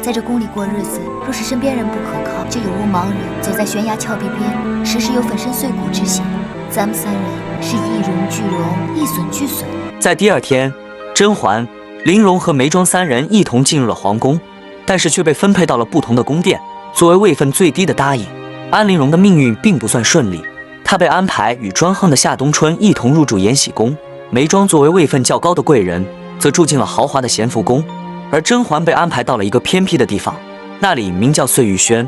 在这宫里过日子，若是身边人不可靠，就有如盲人走在悬崖峭壁边，时时有粉身碎骨之嫌。咱们三人是一荣俱荣，一损俱损。在第二天，甄嬛、玲珑和眉庄三人一同进入了皇宫，但是却被分配到了不同的宫殿。作为位分最低的答应，安陵容的命运并不算顺利。她被安排与专横的夏冬春一同入住延禧宫，眉庄作为位分较高的贵人，则住进了豪华的咸福宫。而甄嬛被安排到了一个偏僻的地方，那里名叫碎玉轩。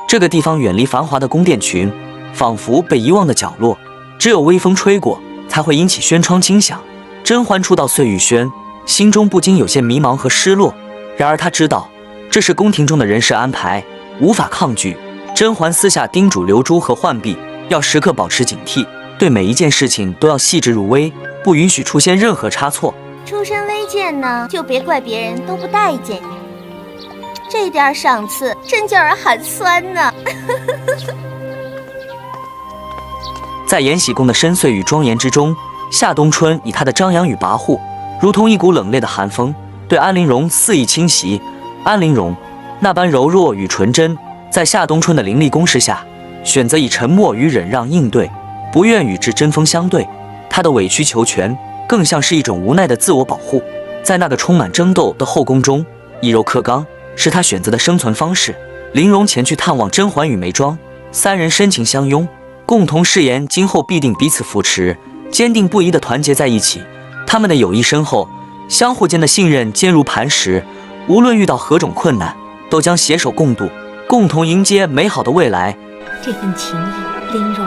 这个地方远离繁华的宫殿群，仿佛被遗忘的角落，只有微风吹过，才会引起轩窗轻响。甄嬛初到碎玉轩，心中不禁有些迷茫和失落。然而她知道，这是宫廷中的人事安排，无法抗拒。甄嬛私下叮嘱流珠和浣碧，要时刻保持警惕，对每一件事情都要细致入微，不允许出现任何差错。出身微贱呢，就别怪别人都不待见你。这点赏赐真叫人寒酸呢。在延禧宫的深邃与庄严之中，夏冬春以他的张扬与跋扈，如同一股冷冽的寒风，对安陵容肆意侵袭。安陵容那般柔弱与纯真，在夏冬春的凌厉攻势下，选择以沉默与忍让应对，不愿与之针锋相对。他的委曲求全，更像是一种无奈的自我保护。在那个充满争斗的后宫中，以柔克刚是他选择的生存方式。玲珑前去探望甄嬛与眉庄，三人深情相拥，共同誓言今后必定彼此扶持，坚定不移地团结在一起。他们的友谊深厚，相互间的信任坚如磐石，无论遇到何种困难，都将携手共度，共同迎接美好的未来。这份情谊，玲珑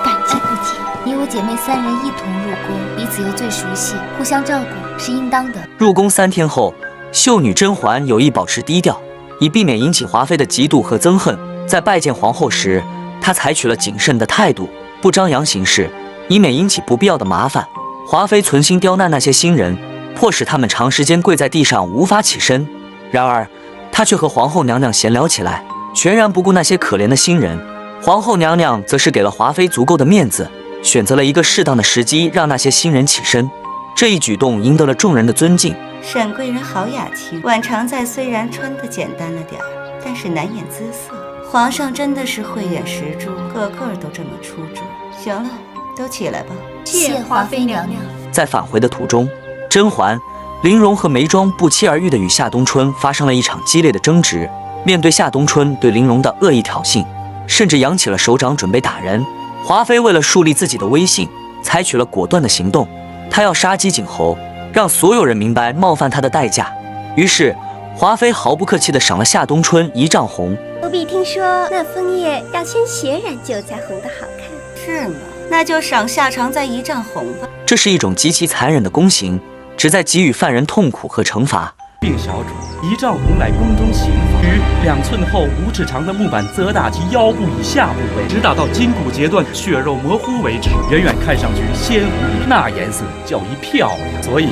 感激不尽。你我姐妹三人一同入宫，彼此又最熟悉，互相照顾是应当的。入宫3天后，秀女甄嬛有意保持低调，以避免引起华妃的嫉妒和憎恨。在拜见皇后时，她采取了谨慎的态度，不张扬行事，以免引起不必要的麻烦。华妃存心刁难那些新人，迫使他们长时间跪在地上无法起身。然而，她却和皇后娘娘闲聊起来，全然不顾那些可怜的新人。皇后娘娘则是给了华妃足够的面子，选择了一个适当的时机让那些新人起身。这一举动赢得了众人的尊敬。沈贵人好雅气，婉常在虽然穿得简单了点儿，但是难掩姿色。皇上真的是慧眼识珠，个个都这么出众。行了，都起来吧。谢华妃娘娘。在返回的途中，甄嬛、玲珑和眉庄不期而遇地与夏冬春发生了一场激烈的争执。面对夏冬春对玲珑的恶意挑衅，甚至扬起了手掌准备打人，华妃为了树立自己的威信，采取了果断的行动。她要杀鸡儆猴，让所有人明白冒犯她的代价。于是，华妃毫不客气地赏了夏冬春1丈红。奴婢听说那枫叶要先血染酒才红得好看，是吗？那就赏夏常在1丈红吧。这是一种极其残忍的宫刑，旨在给予犯人痛苦和惩罚。并小主1丈红乃宫中刑罚，于2寸厚5尺长的木板责打其腰部以下部位，直打到筋骨截断、血肉模糊为止。远远看上去鲜红，那颜色叫一漂亮，所以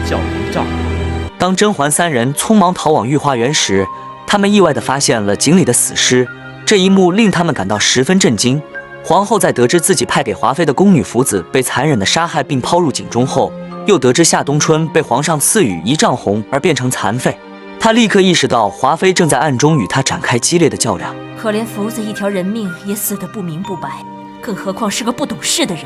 叫1丈。当甄嬛三人匆忙逃往御花园时，他们意外地发现了井里的死尸。这一幕令他们感到十分震惊。皇后在得知自己派给华妃的宫女福子被残忍地杀害并抛入井中后，又得知夏冬春被皇上赐予1丈红而变成残废，她立刻意识到华妃正在暗中与她展开激烈的较量。可怜福子一条人命也死得不明不白，更何况是个不懂事的人。